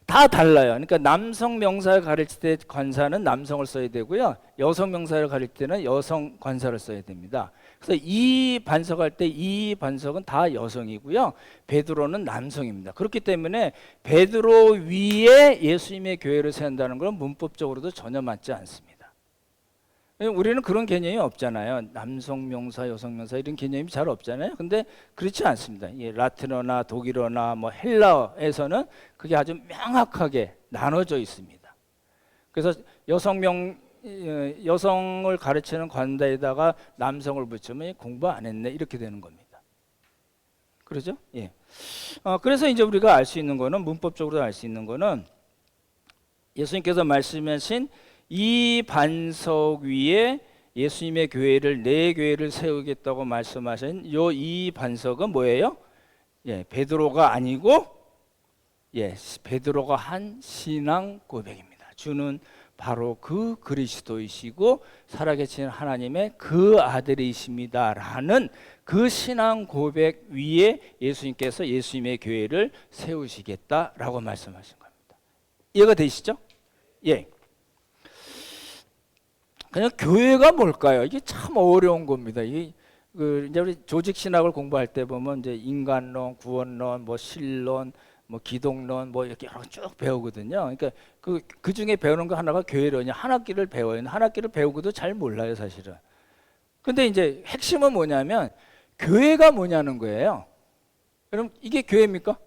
다 달라요. 그러니까 남성 명사를 가르칠 때 관사는 남성을 써야 되고요. 여성 명사를 가르칠 때는 여성 관사를 써야 됩니다. 그래서 이 반석할 때 이 반석은 다 여성이고요. 베드로는 남성입니다. 그렇기 때문에 베드로 위에 예수님의 교회를 세운다는 건 문법적으로도 전혀 맞지 않습니다. 우리는 그런 개념이 없잖아요. 남성 명사, 여성 명사 이런 개념이 잘 없잖아요. 근데 그렇지 않습니다. 라틴어나 독일어나 뭐 헬라어에서는 그게 아주 명확하게 나눠져 있습니다. 그래서 여성을 가르치는 관다에다가 남성을 붙이면 공부 안 했네 이렇게 되는 겁니다. 그러죠? 예. 그래서 이제 우리가 알 수 있는 거는 문법적으로 알 수 있는 거는 예수님께서 말씀하신 이 반석 위에 예수님의 교회를 내 교회를 세우겠다고 말씀하신 이 반석은 뭐예요? 예, 베드로가 아니고 베드로가 한 신앙 고백입니다. 주는 바로 그 그리스도이시고 살아계신 하나님의 그 아들이십니다라는 그 신앙 고백 위에 예수님께서 예수님의 교회를 세우시겠다라고 말씀하신 겁니다. 이해가 되시죠? 예. 그냥 교회가 뭘까요? 이게 참 어려운 겁니다. 이제 우리 조직 신학을 공부할 때 보면 이제 인간론, 구원론, 뭐 신론, 뭐 기독론, 뭐 이렇게 여러 쭉 배우거든요. 그러니까 그 중에 배우는 거 하나가 교회론이 한 학기를 배워요. 한 학기를 배우고도 잘 몰라요, 사실은. 근데 이제 핵심은 뭐냐면 교회가 뭐냐는 거예요. 그럼 이게 교회입니까?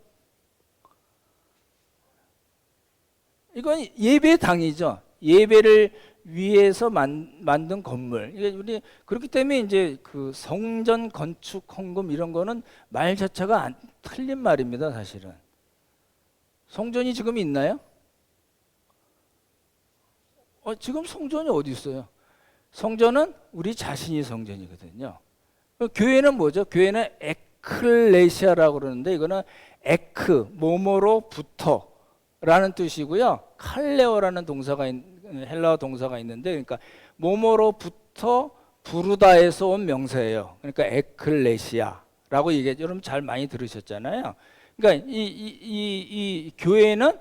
이건 예배당이죠. 예배를 위에서 만든 건물. 이게 우리 그렇기 때문에 이제 그 성전 건축 헌금 이런 거는 말 자체가 틀린 말입니다, 사실은. 성전이 지금 있나요? 지금 성전이 어디 있어요? 성전은 우리 자신이 성전이거든요. 교회는 뭐죠? 교회는 에클레시아라고 그러는데 이거는 뭐뭐로부터라는 뜻이고요. 칼레오라는 동사가 헬라어 동사가 있는데, 그러니까 뭐뭐로부터 부르다에서 온 명사예요. 그러니까 에클레시아라고 여러분 잘 많이 들으셨잖아요. 그러니까 이 교회는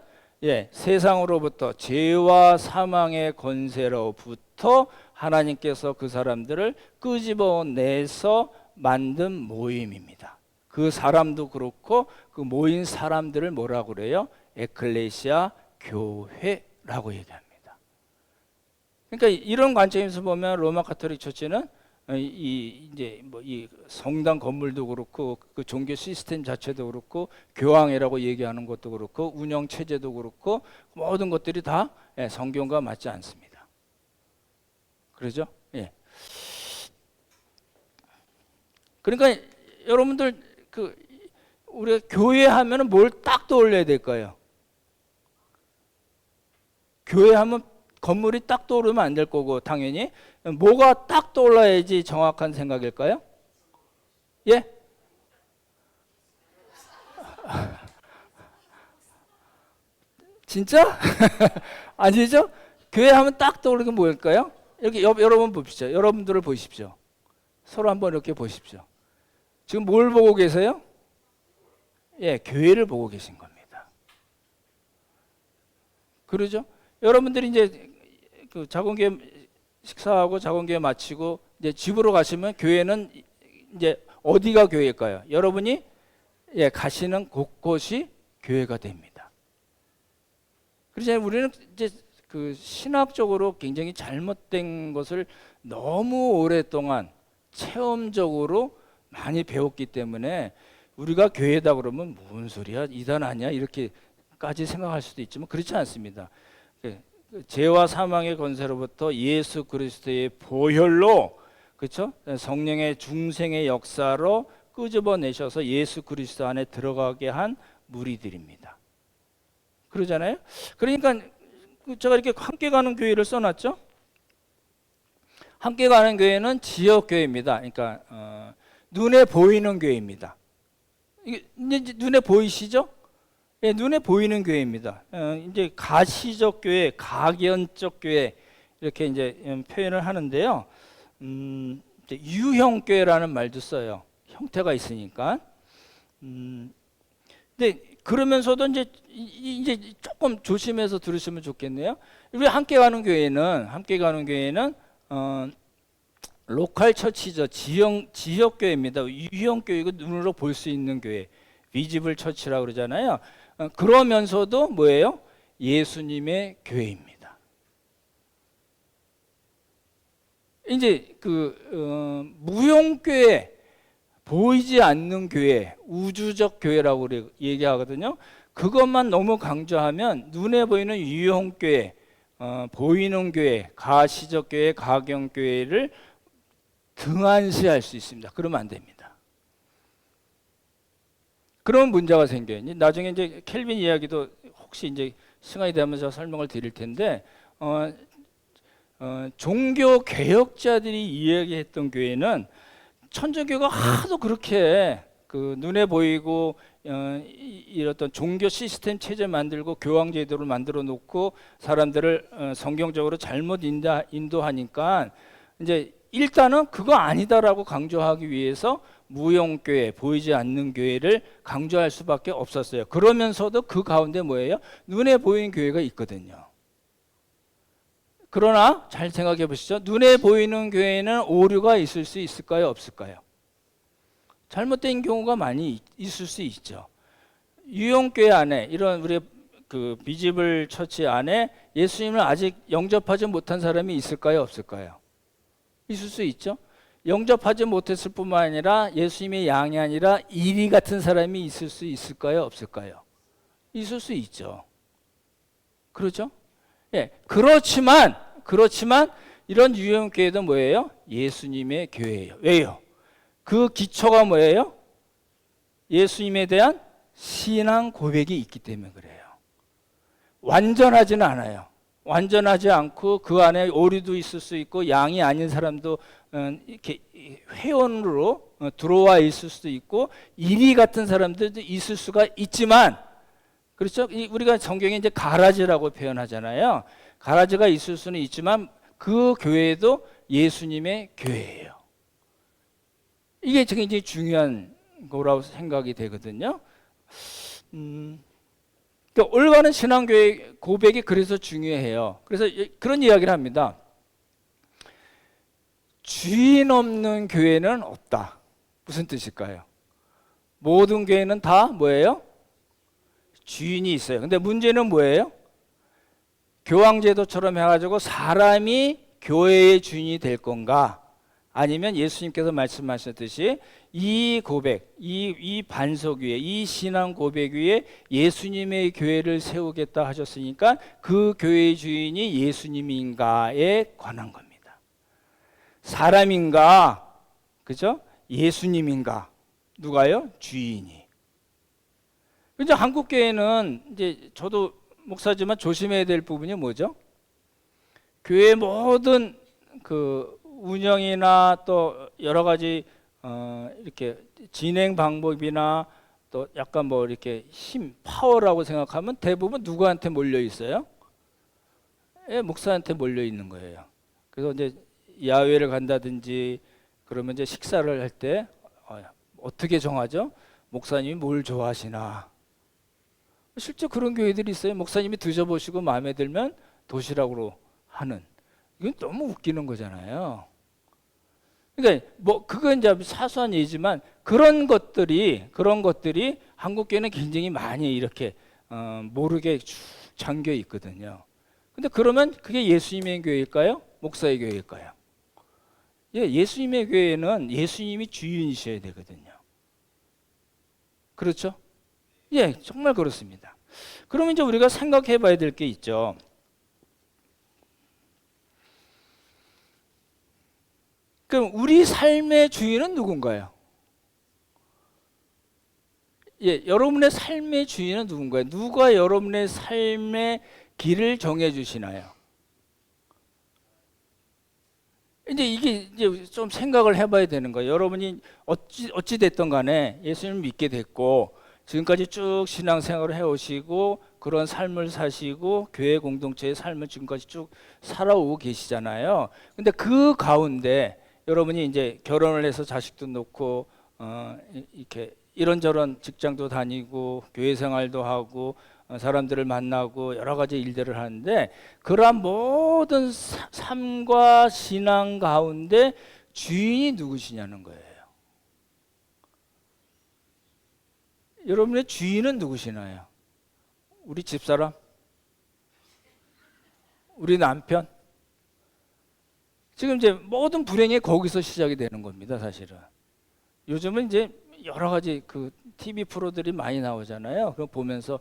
세상으로부터 죄와 사망의 권세로부터 하나님께서 그 사람들을 끄집어내서 만든 모임입니다. 그 사람도 그렇고 그 모인 사람들을 뭐라고 그래요? 에클레시아 교회라고 얘기합니다. 그러니까 이런 관점에서 보면 로마 가톨릭 처치는 이 성당 건물도 그렇고 그 종교 시스템 자체도 그렇고 교황이라고 얘기하는 것도 그렇고 운영 체제도 그렇고 모든 것들이 다 성경과 맞지 않습니다. 그러죠? 예. 그러니까 여러분들 우리가 교회 하면은 뭘 딱 떠올려야 될까요? 교회 하면 건물이 딱 떠오르면 안 될 거고 당연히 뭐가 딱 떠올라야지 정확한 생각일까요? 예? 진짜? 아니죠? 교회 하면 딱 떠오르는 게 뭘까요? 이렇게 여러분 보십시오. 여러분들을 보십시오. 서로 한번 이렇게 보십시오. 지금 뭘 보고 계세요? 교회를 보고 계신 겁니다. 그러죠? 여러분들이 이제 그 자공교회 식사하고 자공교회 마치고 이제 집으로 가시면 교회는 이제 어디가 교회일까요? 여러분이 가시는 곳곳이 교회가 됩니다. 그래서 우리는 이제 그 신학적으로 굉장히 잘못된 것을 너무 오랫동안 체험적으로 많이 배웠기 때문에 우리가 교회다 그러면 무슨 소리야? 이단 아니야? 이렇게까지 생각할 수도 있지만 그렇지 않습니다. 죄와 사망의 권세로부터 예수 그리스도의 보혈로, 그렇죠? 성령의 중생의 역사로 끄집어내셔서 예수 그리스도 안에 들어가게 한 무리들입니다. 그러잖아요. 그러니까 제가 이렇게 함께 가는 교회를 써놨죠. 함께 가는 교회는 지역 교회입니다. 그러니까 눈에 보이는 교회입니다. 이게 눈에 보이시죠? 눈에 보이는 교회입니다. 이제 가시적 교회, 가견적 교회 이렇게 이제 표현을 하는데요. 이제 유형 교회라는 말도 써요. 형태가 있으니까. 근데 그러면서도 이제 조금 조심해서 들으시면 좋겠네요. 우리 함께 가는 교회는 로컬 처치죠. 지역 교회입니다. 유형 교회고 눈으로 볼 수 있는 교회, 비지블 처치라고 그러잖아요. 그러면서도 뭐예요? 예수님의 교회입니다. 이제 무용교회, 보이지 않는 교회, 우주적 교회라고 얘기하거든요. 그것만 너무 강조하면 눈에 보이는 유형교회, 보이는 교회, 가시적 교회, 가경교회를 등한시할 수 있습니다. 그러면 안 됩니다. 그런 문제가 생겨요. 나중에 이제 켈빈 이야기도 혹시 이제 시간이 되면 제가 설명을 드릴 텐데, 종교 개혁자들이 이야기했던 교회는 천주교가 하도 그렇게 눈에 보이고 이런 종교 시스템 체제 만들고 교황 제도를 만들어 놓고 사람들을 성경적으로 잘못 인도하니까 이제 일단은 그거 아니다라고 강조하기 위해서 무용교회, 보이지 않는 교회를 강조할 수밖에 없었어요. 그러면서도 그 가운데 뭐예요? 눈에 보이는 교회가 있거든요. 그러나 잘 생각해 보시죠. 눈에 보이는 교회는 오류가 있을 수 있을까요? 없을까요? 잘못된 경우가 많이 있을 수 있죠. 유형교회 안에 이런 우리 비지블 처치 안에 예수님을 아직 영접하지 못한 사람이 있을까요? 없을까요? 있을 수 있죠. 영접하지 못했을 뿐만 아니라 예수님의 양이 아니라 이리 같은 사람이 있을 수 있을까요? 없을까요? 있을 수 있죠. 그렇죠? 예, 그렇지만 이런 유형교회도 뭐예요? 예수님의 교회예요. 왜요? 그 기초가 뭐예요? 예수님에 대한 신앙 고백이 있기 때문에 그래요. 완전하지는 않아요. 완전하지 않고 그 안에 오류도 있을 수 있고 양이 아닌 사람도 이렇게 회원으로 들어와 있을 수도 있고 이리 같은 사람들도 있을 수가 있지만, 그렇죠? 우리가 성경에 이제 가라지라고 표현하잖아요. 가라지가 있을 수는 있지만 그 교회도 예수님의 교회예요. 이게 굉장히 중요한 거라고 생각이 되거든요. 그러니까 올바른 신앙교회 고백이 그래서 중요해요. 그래서 그런 이야기를 합니다. 주인 없는 교회는 없다. 무슨 뜻일까요? 모든 교회는 다 뭐예요? 주인이 있어요. 근데 문제는 뭐예요? 교황제도처럼 해가지고 사람이 교회의 주인이 될 건가? 아니면 예수님께서 말씀하셨듯이 이 고백, 이 반석 위에, 이 신앙 고백 위에 예수님의 교회를 세우겠다 하셨으니까 그 교회의 주인이 예수님인가에 관한 겁니다. 사람인가, 그죠? 예수님인가? 누가요? 주인이. 이제 한국 교회는 이제 저도 목사지만 조심해야 될 부분이 뭐죠? 교회 모든 운영이나 또 여러 가지 이렇게 진행 방법이나 또 약간 뭐 이렇게 파워라고 생각하면 대부분 누구한테 몰려 있어요? 예, 목사한테 몰려 있는 거예요. 그래서 이제 야외를 간다든지 그러면 이제 식사를 할 때 어떻게 정하죠? 목사님이 뭘 좋아하시나? 실제 그런 교회들이 있어요. 목사님이 드셔보시고 마음에 들면 도시락으로 하는. 이건 너무 웃기는 거잖아요. 그러니까 뭐 그건 이제 사소한 얘기지만 그런 것들이 한국 교회는 굉장히 많이 이렇게 모르게 쭉 잠겨 있거든요. 근데 그러면 그게 예수님의 교회일까요? 목사의 교회일까요? 예, 예수님의 교회는 예수님이 주인이셔야 되거든요. 그렇죠? 예, 정말 그렇습니다. 그러면 이제 우리가 생각해 봐야 될 게 있죠. 그럼 우리 삶의 주인은 누군가요? 예, 여러분의 삶의 주인은 누군가요? 누가 여러분의 삶의 길을 정해 주시나요? 이제 이게 이제 좀 생각을 해봐야 되는 거예요. 여러분이 어찌 됐든 간에 예수님을 믿게 됐고 지금까지 쭉 신앙생활을 해오시고 그런 삶을 사시고 교회 공동체의 삶을 지금까지 쭉 살아오고 계시잖아요. 근데 그 가운데 여러분이 이제 결혼을 해서 자식도 놓고 이렇게 이런저런 직장도 다니고 교회 생활도 하고 사람들을 만나고 여러 가지 일들을 하는데 그러한 모든 삶과 신앙 가운데 주인이 누구시냐는 거예요. 여러분의 주인은 누구시나요? 우리 집사람? 우리 남편? 지금 이제 모든 불행이 거기서 시작이 되는 겁니다, 사실은. 요즘은 이제 여러 가지 그 TV 프로들이 많이 나오잖아요. 그럼 보면서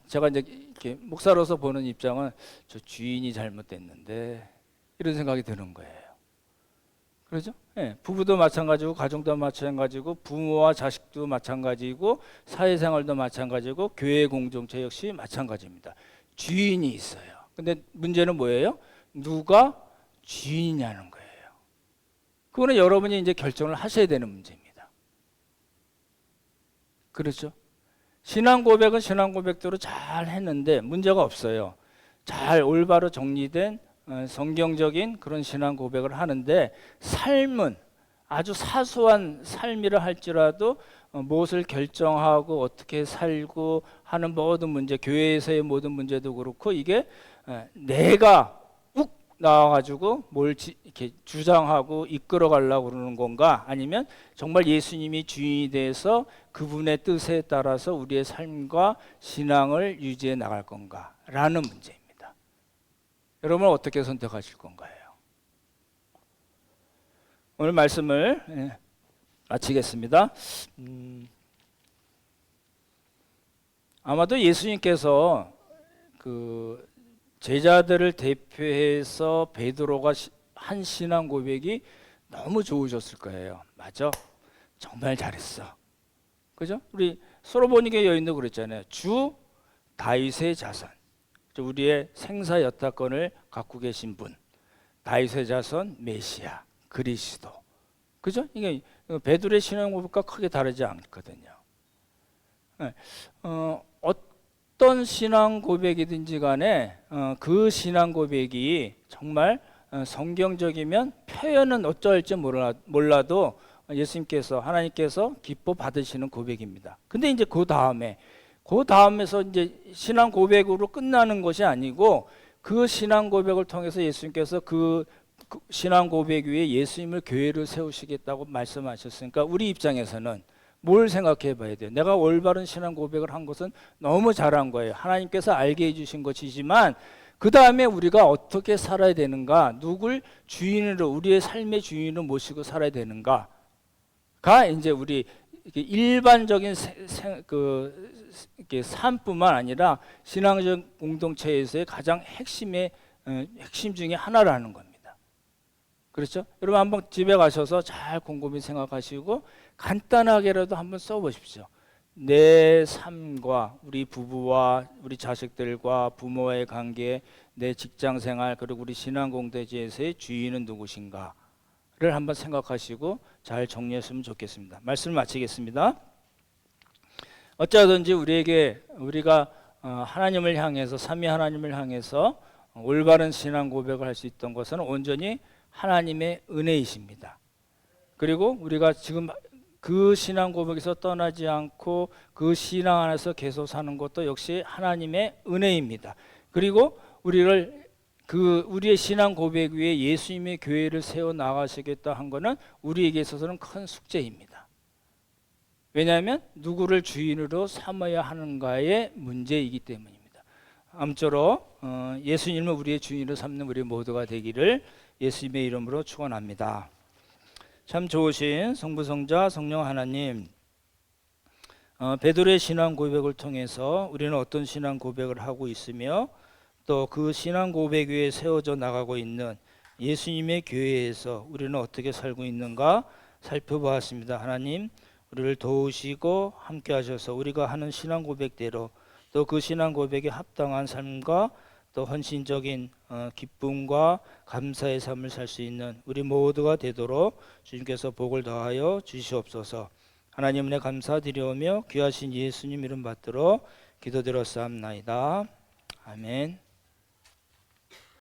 제가 이제 이렇게 목사로서 보는 입장은 저 주인이 잘못됐는데 이런 생각이 드는 거예요. 그렇죠? 예, 부부도 마찬가지고 가정도 마찬가지고 부모와 자식도 마찬가지고 사회생활도 마찬가지고 교회 공동체 역시 마찬가지입니다. 주인이 있어요. 근데 문제는 뭐예요? 누가 주인이냐는 거예요. 그거는 여러분이 이제 결정을 하셔야 되는 문제입니다. 그렇죠? 신앙 고백은 신앙 고백대로 잘 했는데 문제가 없어요. 잘 올바로 정리된 성경적인 그런 신앙 고백을 하는데 삶은 아주 사소한 삶이라 할지라도 무엇을 결정하고 어떻게 살고 하는 모든 문제, 교회에서의 모든 문제도 그렇고 이게 내가 욱 나와가지고 뭘 이렇게 주장하고 이끌어 가려고 그러는 건가, 아니면 정말 예수님이 주인이 돼서 그분의 뜻에 따라서 우리의 삶과 신앙을 유지해 나갈 건가라는 문제입니다. 여러분은 어떻게 선택하실 건가요? 오늘 말씀을 마치겠습니다. 아마도 예수님께서 그 제자들을 대표해서 베드로가 한 신앙 고백이 너무 좋으셨을 거예요. 맞아? 정말 잘했어. 그죠? 우리 솔로몬니게 여인도 그랬잖아요. 주 다윗의 자손. 우리의 생사 여타권을 갖고 계신 분, 다윗의 자손 메시아 그리스도. 그죠? 이게 베드로의 신앙 고백과 크게 다르지 않거든요. 어떤 신앙 고백이든지 간에 그 신앙 고백이 정말 성경적이면 표현은 어쩔지 몰라도 예수님께서, 하나님께서 기뻐 받으시는 고백입니다. 근데 이제 그 다음에서 이제 신앙 고백으로 끝나는 것이 아니고 그 신앙 고백을 통해서 예수님께서 그 신앙 고백 위에 예수님을 교회를 세우시겠다고 말씀하셨으니까 우리 입장에서는 뭘 생각해 봐야 돼요? 내가 올바른 신앙 고백을 한 것은 너무 잘한 거예요. 하나님께서 알게 해주신 것이지만 그 다음에 우리가 어떻게 살아야 되는가, 누굴 주인으로, 우리의 삶의 주인으로 모시고 살아야 되는가가 이제 우리 일반적인 삶뿐만 아니라 신앙적 공동체에서의 가장 핵심 중에 하나라는 겁니다. 그렇죠? 여러분 한번 집에 가셔서 잘 곰곰이 생각하시고 간단하게라도 한번 써보십시오. 내 삶과 우리 부부와 우리 자식들과 부모와의 관계, 내 직장생활, 그리고 우리 신앙 공동체에서의 주인은 누구신가 를 한번 생각하시고 잘 정리했으면 좋겠습니다. 말씀을 마치겠습니다. 어쩌든지 우리가 하나님을 향해서, 삼위 하나님을 향해서 올바른 신앙 고백을 할 수 있던 것은 온전히 하나님의 은혜이십니다. 그리고 우리가 지금 그 신앙 고백에서 떠나지 않고 그 신앙 안에서 계속 사는 것도 역시 하나님의 은혜입니다. 그리고 우리의 신앙 고백 위에 예수님의 교회를 세워 나가시겠다 한 것은 우리에게 있어서는 큰 숙제입니다. 왜냐하면 누구를 주인으로 삼아야 하는가의 문제이기 때문입니다. 아무쪼록 예수님을 우리의 주인으로 삼는 우리 모두가 되기를 예수님의 이름으로 축원합니다. 참 좋으신 성부성자 성령 하나님, 베드로의 신앙 고백을 통해서 우리는 어떤 신앙 고백을 하고 있으며 또 그 신앙 고백 위에 세워져 나가고 있는 예수님의 교회에서 우리는 어떻게 살고 있는가 살펴보았습니다. 하나님, 우리를 도우시고 함께 하셔서 우리가 하는 신앙 고백대로 또 그 신앙 고백에 합당한 삶과 또 헌신적인 기쁨과 감사의 삶을 살 수 있는 우리 모두가 되도록 주님께서 복을 더하여 주시옵소서. 하나님 은혜 감사드리오며 귀하신 예수님 이름 받들어 기도드렸사옵나이다. 아멘.